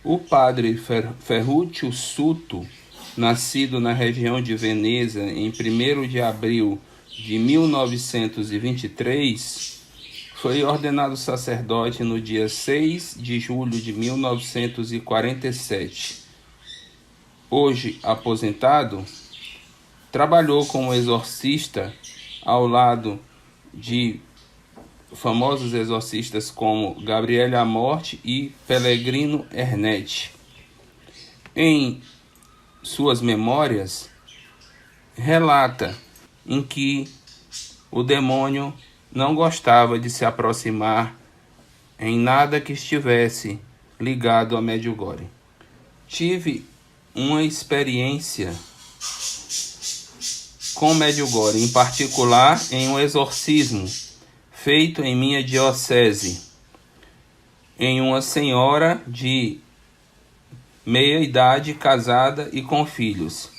O padre Ferruccio Suto, nascido na região de Veneza em 1º de abril de 1923, foi ordenado sacerdote no dia 6 de julho de 1947. Hoje aposentado, trabalhou como exorcista ao lado de famosos exorcistas como Gabriele Amorth e Pellegrino Ernetti. Em suas memórias, relata em que o demônio não gostava de se aproximar em nada que estivesse ligado a Medjugorje. Tive uma experiência com Medjugorje, em particular em um exorcismo feito em minha diocese, em uma senhora de meia idade, casada e com filhos.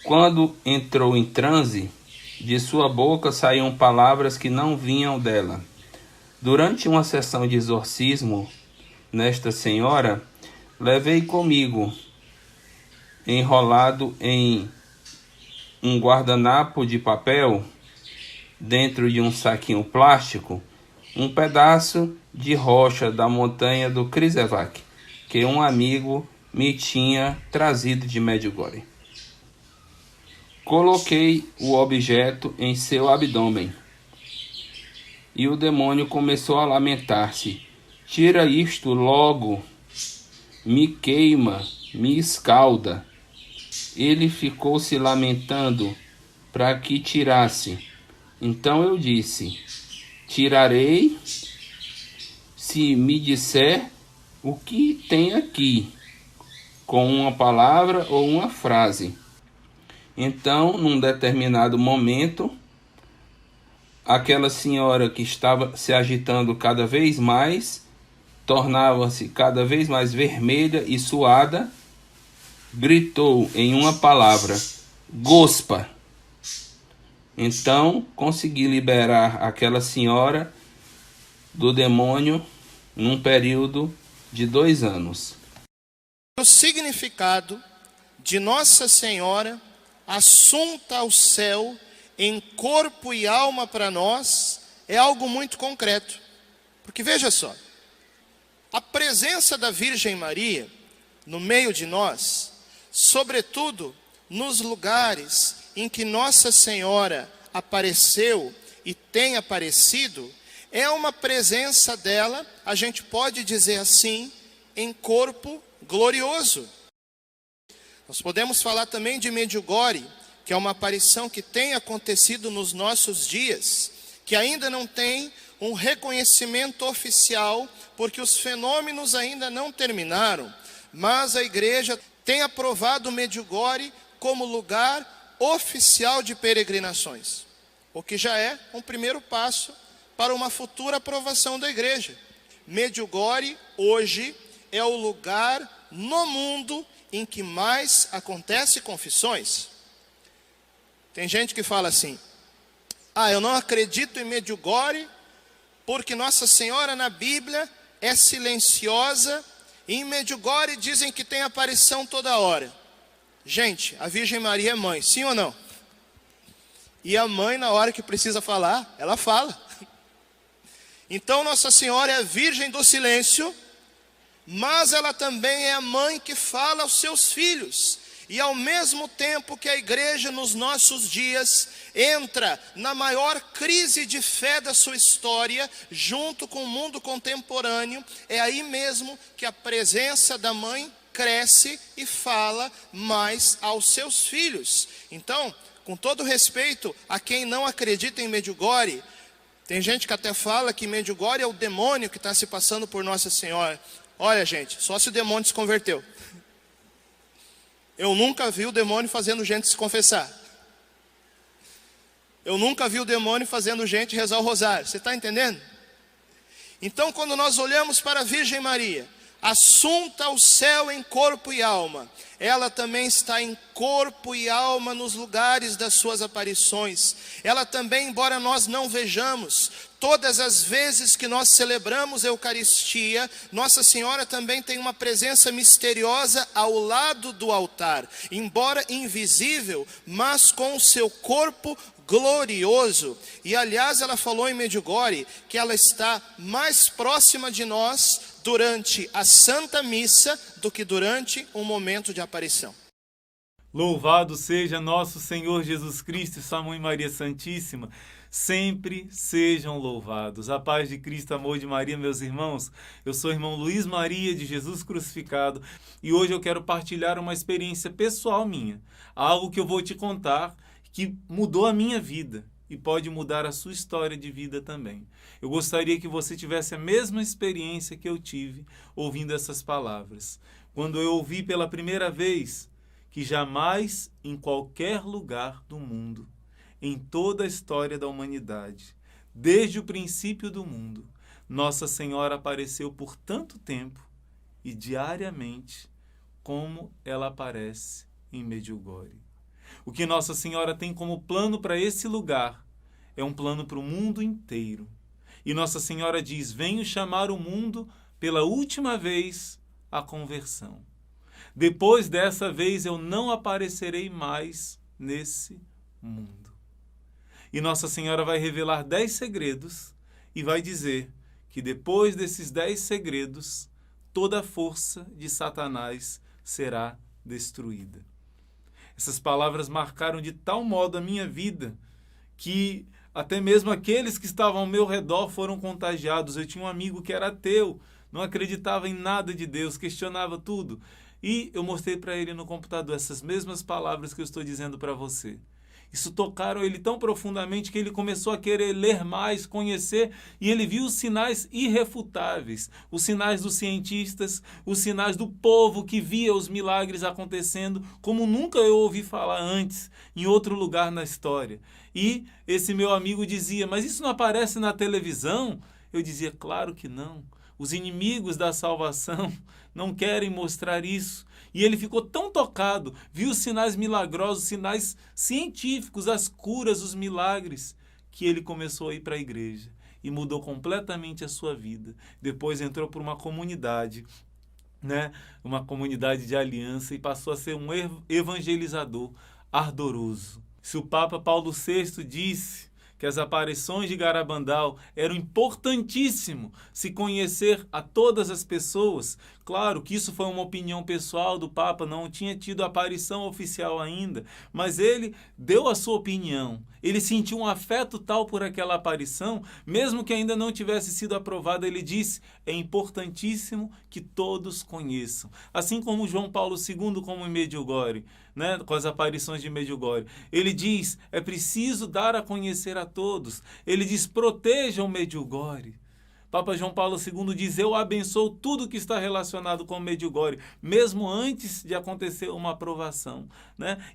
Quando entrou em transe, de sua boca saíam palavras que não vinham dela. Durante uma sessão de exorcismo nesta senhora, levei comigo, enrolado em um guardanapo de papel, dentro de um saquinho plástico, um pedaço de rocha da montanha do Križevac, que um amigo me tinha trazido de Medjugorje. Coloquei o objeto em seu abdômen e o demônio começou a lamentar-se. Tira isto logo, me queima, me escalda. Ele ficou se lamentando para que tirasse. Então eu disse: tirarei se me disser o que tem aqui, com uma palavra ou uma frase. Então, num determinado momento, aquela senhora que estava se agitando cada vez mais, tornava-se cada vez mais vermelha e suada, gritou em uma palavra: Gospa! Então, consegui liberar aquela senhora do demônio num período de 2 anos. O significado de Nossa Senhora assunta ao céu em corpo e alma para nós é algo muito concreto. Porque veja só, a presença da Virgem Maria no meio de nós, sobretudo nos lugares em que Nossa Senhora apareceu e tem aparecido, é uma presença dela, a gente pode dizer assim, em corpo glorioso. Nós podemos falar também de Medjugorje, que é uma aparição que tem acontecido nos nossos dias, que ainda não tem um reconhecimento oficial, porque os fenômenos ainda não terminaram, mas a igreja tem aprovado Medjugorje como lugar oficial de peregrinações, o que já é um primeiro passo para uma futura aprovação da igreja. Medjugorje hoje é o lugar no mundo em que mais acontece confissões. Tem gente que fala assim: eu não acredito em Medjugorje porque Nossa Senhora na Bíblia é silenciosa e em Medjugorje dizem que tem aparição toda hora. Gente, a Virgem Maria é mãe, sim ou não? E a mãe, na hora que precisa falar, ela fala. Então Nossa Senhora é a Virgem do silêncio, mas ela também é a mãe que fala aos seus filhos. E ao mesmo tempo que a igreja nos nossos dias entra na maior crise de fé da sua história, junto com o mundo contemporâneo, é aí mesmo que a presença da mãe cresce e fala mais aos seus filhos. Então, com todo respeito a quem não acredita em Medjugorje, tem gente que até fala que Medjugorje é o demônio que está se passando por Nossa Senhora. Olha, gente, só se o demônio se converteu. Eu nunca vi o demônio fazendo gente se confessar. Eu nunca vi o demônio fazendo gente rezar o rosário. Você está entendendo? Então, quando nós olhamos para a Virgem Maria, assunta ao céu em corpo e alma, ela também está em corpo e alma nos lugares das suas aparições. Ela também, embora nós não vejamos, Todas as vezes que nós celebramos a Eucaristia, Nossa Senhora também tem uma presença misteriosa ao lado do altar, embora invisível, mas com o seu corpo glorioso. E aliás, ela falou em Medjugorje que ela está mais próxima de nós durante a Santa Missa do que durante um momento de aparição. Louvado seja nosso Senhor Jesus Cristo e sua Mãe Maria Santíssima. Sempre sejam louvados. A paz de Cristo, amor de Maria, meus irmãos. Eu sou o irmão Luiz Maria de Jesus Crucificado e hoje eu quero partilhar uma experiência pessoal minha. Algo que eu vou te contar que mudou a minha vida e pode mudar a sua história de vida também. Eu gostaria que você tivesse a mesma experiência que eu tive ouvindo essas palavras. Quando eu ouvi pela primeira vez que jamais, em qualquer lugar do mundo, em toda a história da humanidade, desde o princípio do mundo, Nossa Senhora apareceu por tanto tempo e diariamente como ela aparece em Medjugorje. O que Nossa Senhora tem como plano para esse lugar é um plano para o mundo inteiro. E Nossa Senhora diz: venho chamar o mundo pela última vez à conversão. Depois dessa vez eu não aparecerei mais nesse mundo. E Nossa Senhora vai revelar 10 segredos e vai dizer que depois desses 10 segredos, toda a força de Satanás será destruída. Essas palavras marcaram de tal modo a minha vida que até mesmo aqueles que estavam ao meu redor foram contagiados. Eu tinha um amigo que era ateu, não acreditava em nada de Deus, questionava tudo. E eu mostrei para ele no computador essas mesmas palavras que eu estou dizendo para você. Isso tocaram ele tão profundamente que ele começou a querer ler mais, conhecer, e ele viu os sinais irrefutáveis, os sinais dos cientistas, os sinais do povo que via os milagres acontecendo, como nunca eu ouvi falar antes, em outro lugar na história. E esse meu amigo dizia: mas isso não aparece na televisão? Eu dizia: claro que não. Os inimigos da salvação não querem mostrar isso. E ele ficou tão tocado, viu os sinais milagrosos, sinais científicos, as curas, os milagres, que ele começou a ir para a igreja e mudou completamente a sua vida. Depois entrou por uma comunidade, uma comunidade de aliança, e passou a ser um evangelizador ardoroso. Se o Papa Paulo VI disse que as aparições de Garabandal eram importantíssimo se conhecer a todas as pessoas. Claro que isso foi uma opinião pessoal do Papa, não tinha tido aparição oficial ainda, mas ele deu a sua opinião. Ele sentiu um afeto tal por aquela aparição, mesmo que ainda não tivesse sido aprovada. Ele disse: é importantíssimo que todos conheçam. Assim como João Paulo II, como em Medjugorje, com as aparições de Medjugorje. Ele diz: é preciso dar a conhecer a todos. Ele diz: protejam Medjugorje. Papa João Paulo II diz: eu abençoo tudo que está relacionado com Medjugorje, mesmo antes de acontecer uma aprovação.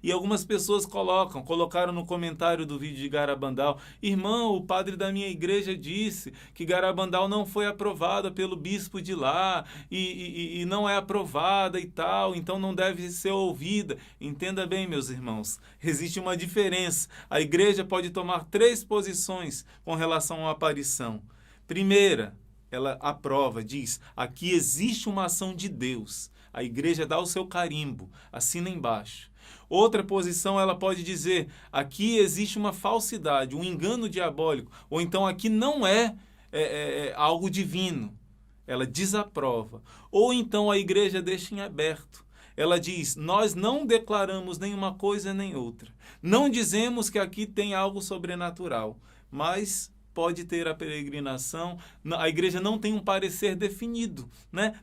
E algumas pessoas colocaram no comentário do vídeo de Garabandal: irmão, o padre da minha igreja disse que Garabandal não foi aprovada pelo bispo de lá e não é aprovada e tal, então não deve ser ouvida. Entenda bem, meus irmãos, existe uma diferença. A igreja pode tomar 3 posições com relação à aparição. Primeira, ela aprova, diz: aqui existe uma ação de Deus. A igreja dá o seu carimbo, assina embaixo. Outra posição, ela pode dizer: aqui existe uma falsidade, um engano diabólico, ou então aqui não é algo divino. Ela desaprova. Ou então a igreja deixa em aberto. Ela diz: nós não declaramos nenhuma coisa nem outra. Não dizemos que aqui tem algo sobrenatural, mas pode ter a peregrinação. A igreja não tem um parecer definido,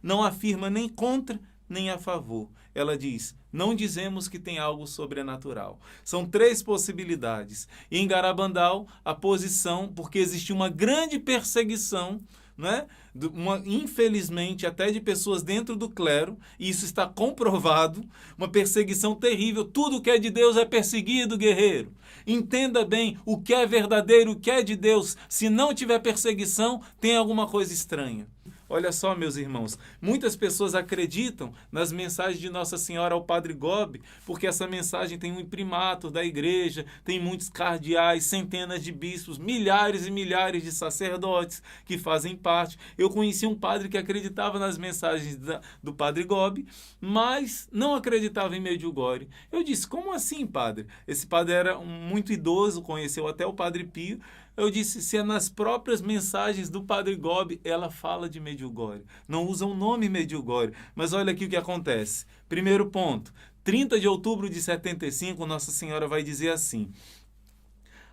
não afirma nem contra nem a favor. Ela diz: não dizemos que tem algo sobrenatural. São 3 possibilidades. E em Garabandal, a posição, porque existe uma grande perseguição, infelizmente até de pessoas dentro do clero, e isso está comprovado, uma perseguição terrível. Tudo que é de Deus é perseguido, guerreiro. Entenda bem, o que é verdadeiro, o que é de Deus. Se não tiver perseguição, tem alguma coisa estranha. Olha só, meus irmãos, muitas pessoas acreditam nas mensagens de Nossa Senhora ao Padre Gobi, porque essa mensagem tem um imprimatur da igreja, tem muitos cardeais, centenas de bispos, milhares e milhares de sacerdotes que fazem parte. Eu conheci um padre que acreditava nas mensagens do Padre Gobi, mas não acreditava em Medjugorje. Eu disse, como assim, padre? Esse padre era muito idoso, conheceu até o Padre Pio. Eu disse, se é nas próprias mensagens do Padre Gobi, ela fala de Medjugorje. Não usa o nome Medjugorje. Mas olha aqui o que acontece. Primeiro ponto, 30 de outubro de 75, Nossa Senhora vai dizer assim: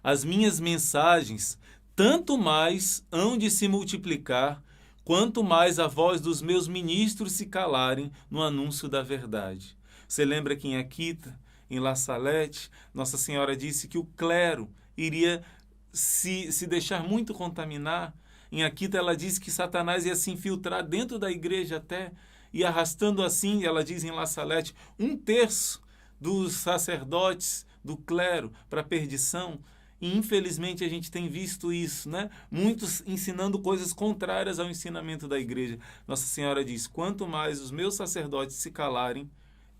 as minhas mensagens tanto mais hão de se multiplicar, quanto mais a voz dos meus ministros se calarem no anúncio da verdade. Você lembra que em Akita, em La Salette, Nossa Senhora disse que o clero iria se deixar muito contaminar. Em Akita ela diz que Satanás ia se infiltrar dentro da igreja até, e arrastando assim, ela diz em La Salette, 1/3 dos sacerdotes, do clero, para a perdição. E infelizmente a gente tem visto isso, né? Muitos ensinando coisas contrárias ao ensinamento da igreja. Nossa Senhora diz, quanto mais os meus sacerdotes se calarem,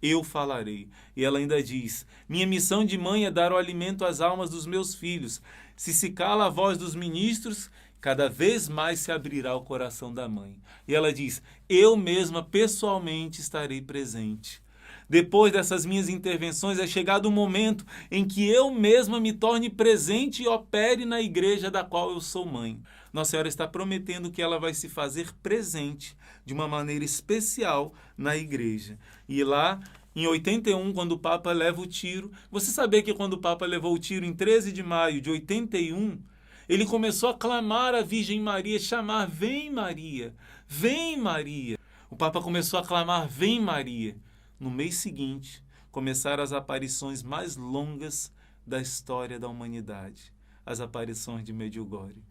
eu falarei. E ela ainda diz, minha missão de mãe é dar o alimento às almas dos meus filhos. Se cala a voz dos ministros, cada vez mais se abrirá o coração da mãe. E ela diz, eu mesma pessoalmente estarei presente. Depois dessas minhas intervenções, é chegado o momento em que eu mesma me torne presente e opere na igreja da qual eu sou mãe. Nossa Senhora está prometendo que ela vai se fazer presente de uma maneira especial na igreja. E lá, em 81, quando o Papa leva o tiro, você sabia que quando o Papa levou o tiro em 13 de maio de 81, ele começou a clamar a Virgem Maria, chamar, vem Maria, vem Maria. O Papa começou a clamar, vem Maria. No mês seguinte, começaram as aparições mais longas da história da humanidade, as aparições de Medjugorje,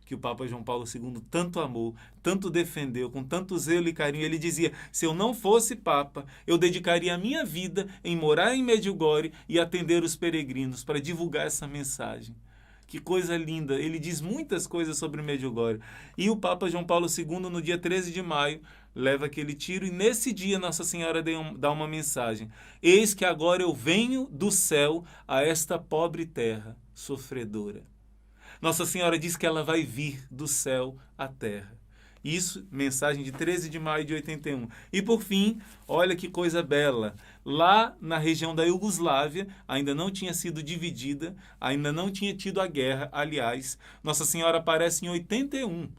que o Papa João Paulo II tanto amou, tanto defendeu, com tanto zelo e carinho. Ele dizia, se eu não fosse Papa, eu dedicaria a minha vida em morar em Medjugorje e atender os peregrinos para divulgar essa mensagem. Que coisa linda! Ele diz muitas coisas sobre Medjugorje. E o Papa João Paulo II, no dia 13 de maio, leva aquele tiro, e nesse dia Nossa Senhora dá uma mensagem. Eis que agora eu venho do céu a esta pobre terra sofredora. Nossa Senhora diz que ela vai vir do céu à terra. Isso, mensagem de 13 de maio de 81. E por fim, olha que coisa bela. Lá na região da Iugoslávia, ainda não tinha sido dividida, ainda não tinha tido a guerra, aliás. Nossa Senhora aparece em 81.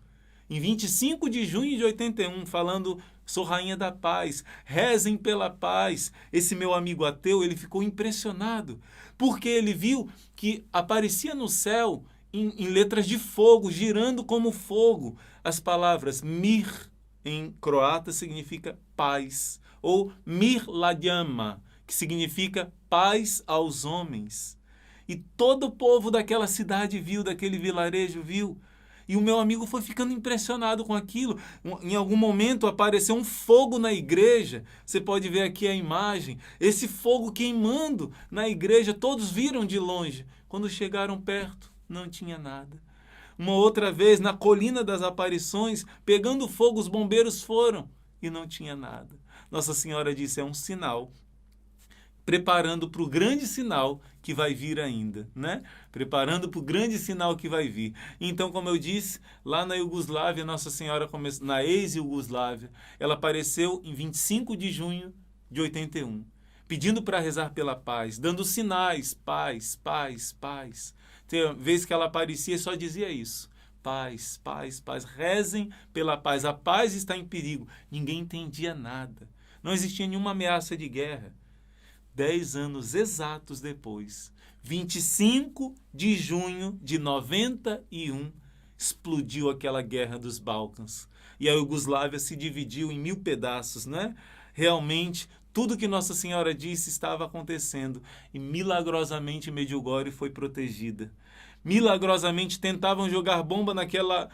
Em 25 de junho de 81, falando, sou rainha da paz, rezem pela paz. Esse meu amigo ateu, ele ficou impressionado, porque ele viu que aparecia no céu, em letras de fogo, girando como fogo, as palavras mir, em croata, significa paz, ou mir ladjama, que significa paz aos homens. E todo o povo daquela cidade viu, daquele vilarejo viu. E o meu amigo foi ficando impressionado com aquilo. Em algum momento apareceu um fogo na igreja. Você pode ver aqui a imagem. Esse fogo queimando na igreja. Todos viram de longe. Quando chegaram perto, não tinha nada. Uma outra vez, na Colina das Aparições, pegando fogo, os bombeiros foram e não tinha nada. Nossa Senhora disse, é um sinal, preparando para o grande sinal que vai vir ainda, né? Preparando para o grande sinal que vai vir. Então, como eu disse, lá na Iugoslávia, Nossa Senhora, na ex-Iugoslávia, ela apareceu em 25 de junho de 81, pedindo para rezar pela paz, dando sinais, paz, paz, paz. Tem vezes que ela aparecia e só dizia isso, paz, paz, paz, rezem pela paz, a paz está em perigo. Ninguém entendia nada, não existia nenhuma ameaça de guerra. 10 anos exatos depois, 25 de junho de 91, explodiu aquela guerra dos Balcãs. E a Iugoslávia se dividiu em 1000 pedaços, né? Realmente, tudo que Nossa Senhora disse estava acontecendo. E milagrosamente Medjugorje foi protegida. Milagrosamente tentavam jogar bomba naquela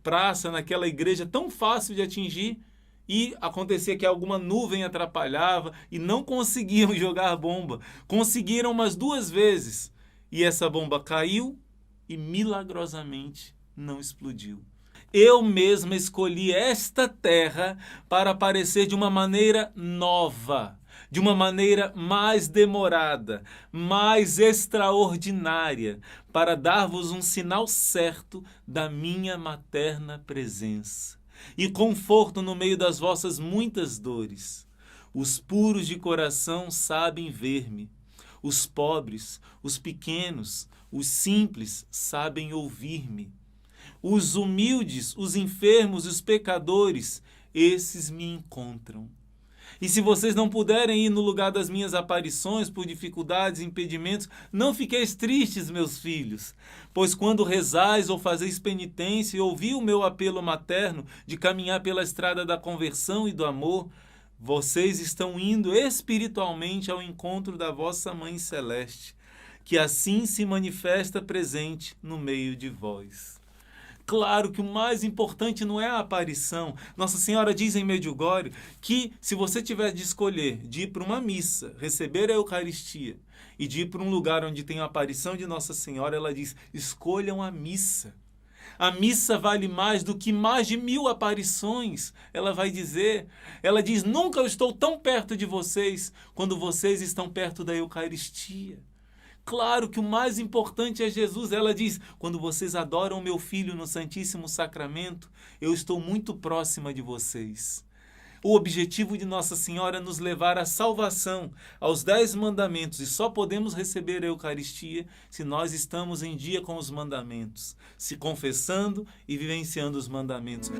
praça, naquela igreja tão fácil de atingir. E acontecia que alguma nuvem atrapalhava e não conseguiam jogar bomba. Conseguiram umas 2 vezes. E essa bomba caiu e milagrosamente não explodiu. Eu mesma escolhi esta terra para aparecer de uma maneira nova, de uma maneira mais demorada, mais extraordinária, para dar-vos um sinal certo da minha materna presença e conforto no meio das vossas muitas dores. Os puros de coração sabem ver-me. Os pobres, os pequenos, os simples sabem ouvir-me. Os humildes, os enfermos, os pecadores, esses me encontram. E se vocês não puderem ir no lugar das minhas aparições por dificuldades e impedimentos, não fiqueis tristes, meus filhos, pois quando rezais ou fazeis penitência e ouvi o meu apelo materno de caminhar pela estrada da conversão e do amor, vocês estão indo espiritualmente ao encontro da vossa Mãe Celeste, que assim se manifesta presente no meio de vós. Claro que o mais importante não é a aparição. Nossa Senhora diz em Medjugorje que se você tiver de escolher de ir para uma missa, receber a Eucaristia, e de ir para um lugar onde tem a aparição de Nossa Senhora, ela diz, escolham a missa. A missa vale mais do que mais de 1000 aparições. Ela vai dizer, ela diz, nunca eu estou tão perto de vocês quando vocês estão perto da Eucaristia. Claro que o mais importante é Jesus. Ela diz, quando vocês adoram meu Filho no Santíssimo Sacramento, eu estou muito próxima de vocês. O objetivo de Nossa Senhora é nos levar à salvação, aos 10 mandamentos, e só podemos receber a Eucaristia se nós estamos em dia com os mandamentos, se confessando e vivenciando os mandamentos.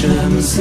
Shams